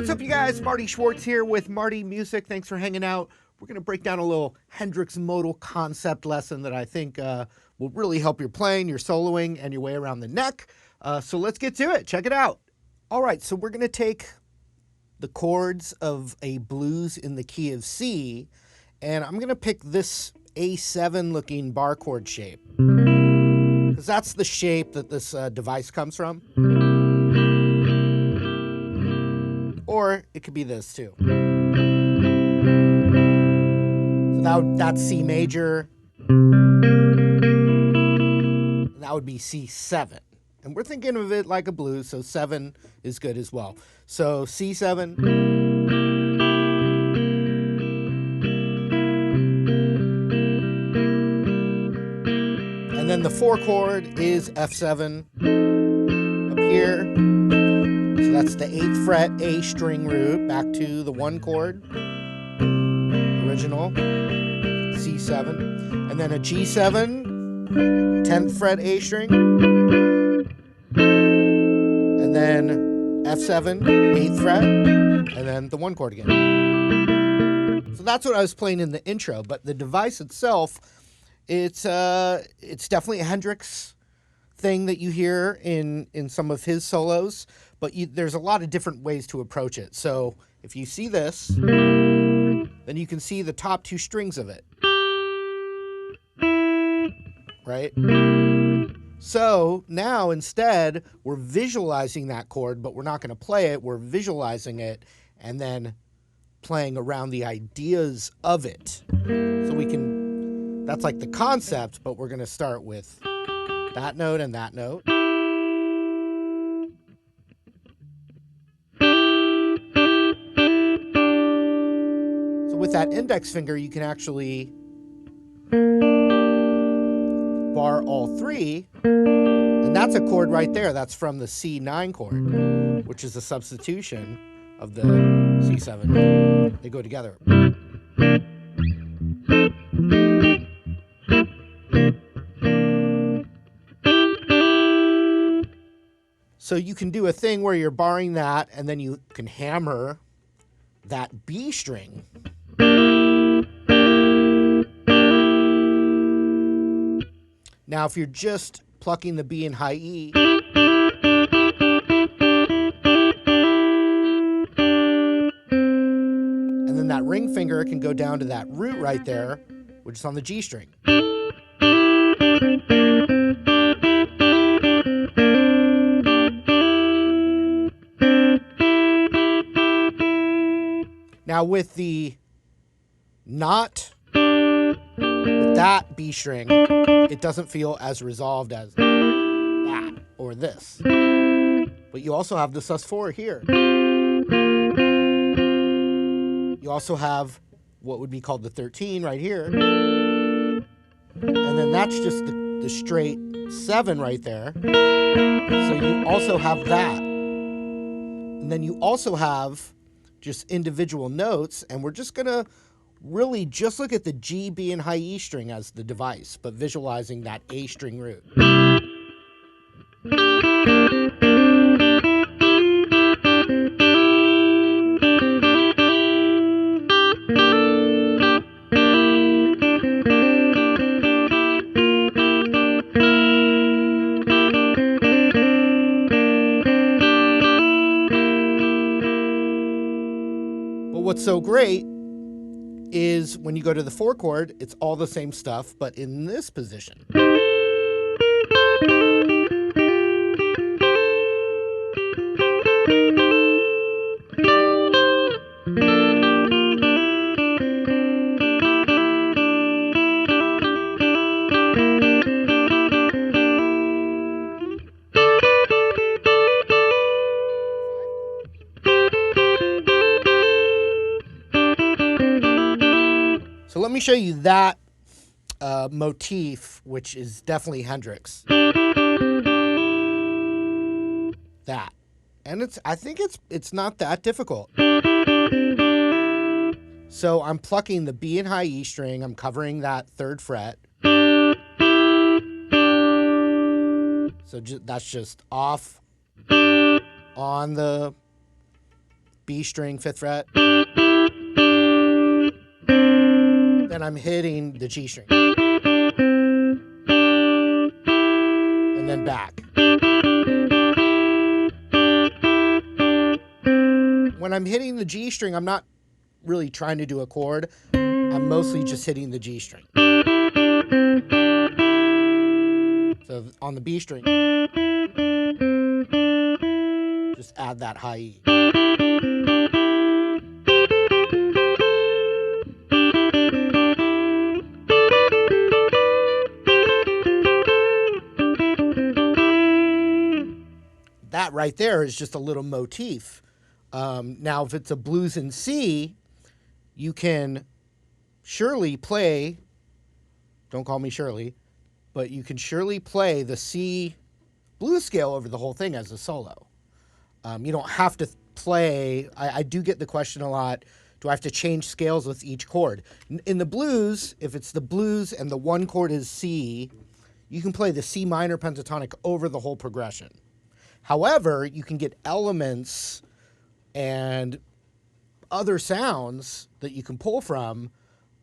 What's up, you guys? Marty Schwartz here with Marty Music. Thanks for hanging out. We're going to break down a little Hendrix modal concept lesson that I think will really help your playing, your soloing, and your way around the neck. So let's get to it. Check it out. All right, so we're going to take the chords of a blues in the key of C, and I'm going to pick this A7 looking bar chord shape, because that's the shape that this device comes from. Or it could be this too. So that's C major. And that would be C7. And we're thinking of it like a blues, so 7 is good as well. So C7. And then the 4 chord is F7 up here. So that's the 8th fret A string root back to the 1 chord, original, C7, and then a G7, 10th fret A string, and then F7, 8th fret, and then the 1 chord again. So that's what I was playing in the intro, but the device itself, it's definitely a Hendrix thing that you hear in some of his solos, but there's a lot of different ways to approach it. So if you see this, then you can see the top 2 strings of it, right? So now instead we're visualizing that chord, but we're not going to play it. We're visualizing it and then playing around the ideas of it. So we can, that's like the concept, but we're going to start with that note and that note. So with that index finger, you can actually bar all 3. And that's a chord right there. That's from the C9 chord, which is a substitution of the C7. They go together. So you can do a thing where you're barring that, and then you can hammer that B string. Now, if you're just plucking the B in high E, and then that ring finger can go down to that root right there, which is on the G string. Now with the not with that B string, it doesn't feel as resolved as that or this. But you also have the sus4 here. You also have what would be called the 13 right here. And then that's just the straight 7 right there. So you also have that. And then you also have just individual notes, and we're just going to really just look at the G, B, and high E string as the device, but visualizing that A string root. But what's so great is when you go to the 4 chord, it's all the same stuff, but in this position. So let me show you that motif, which is definitely Hendrix. That. And I think it's not that difficult. So I'm plucking the B and high E string, I'm covering that 3rd fret. So that's just off on the B string, 5th fret. Then I'm hitting the G string. And then back. When I'm hitting the G string, I'm not really trying to do a chord. I'm mostly just hitting the G string. So on the B string, just add that high E. That right there is just a little motif. Now, if it's a blues in C, you can surely play, don't call me Shirley, but you can surely play the C blues scale over the whole thing as a solo. You don't have to play, I do get the question a lot, do I have to change scales with each chord? In the blues, if it's the blues and the one chord is C, you can play the C minor pentatonic over the whole progression. However, you can get elements and other sounds that you can pull from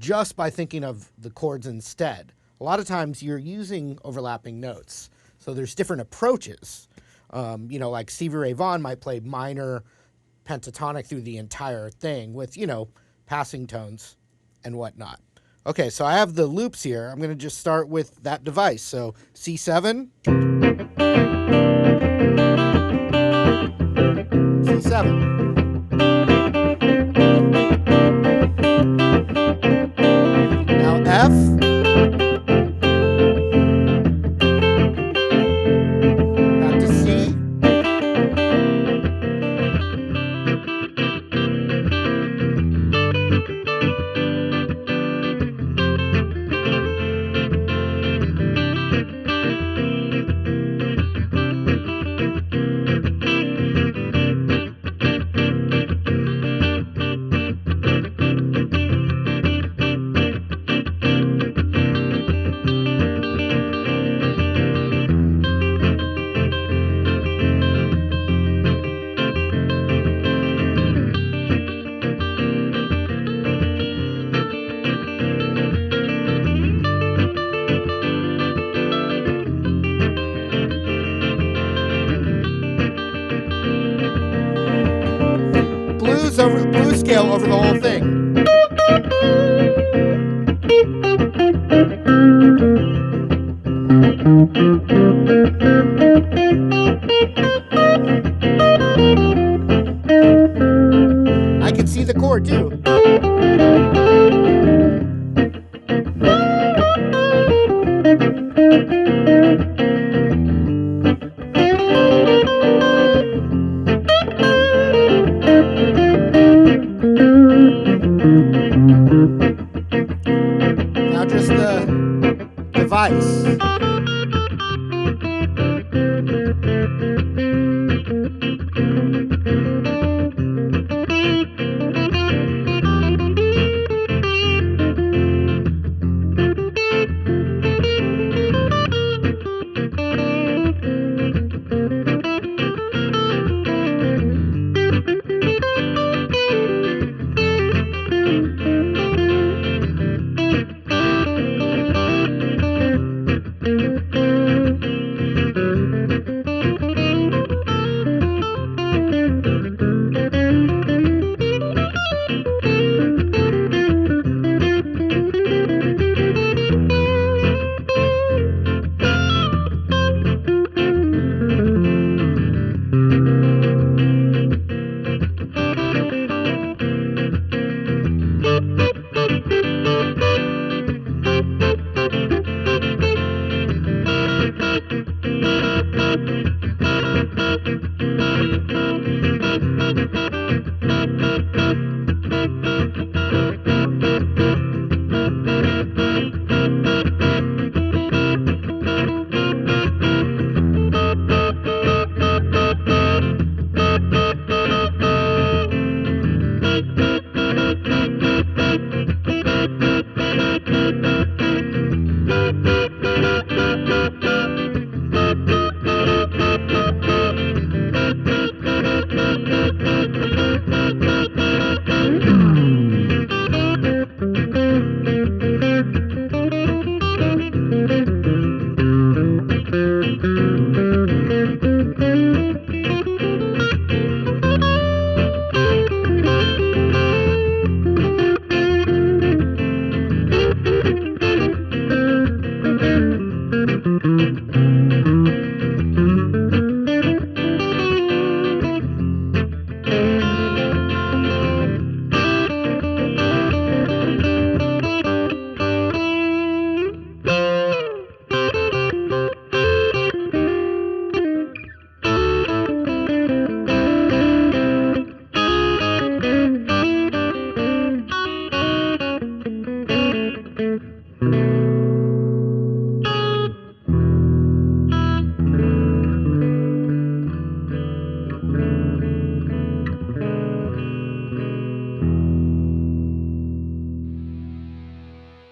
just by thinking of the chords instead. A lot of times you're using overlapping notes. So there's different approaches. Like Stevie Ray Vaughan might play minor pentatonic through the entire thing with, passing tones and whatnot. Okay, so I have the loops here. I'm going to just start with that device. So C7. C7. Now F. Back to C. Blues scale over the whole thing. I can see the chord too. Now just the device.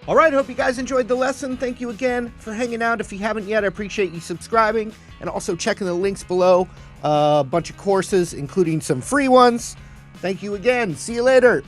All right, hope you guys enjoyed the lesson. Thank you again for hanging out. If you haven't yet, I appreciate you subscribing and also checking the links below. A bunch of courses, including some free ones. Thank you again. See you later.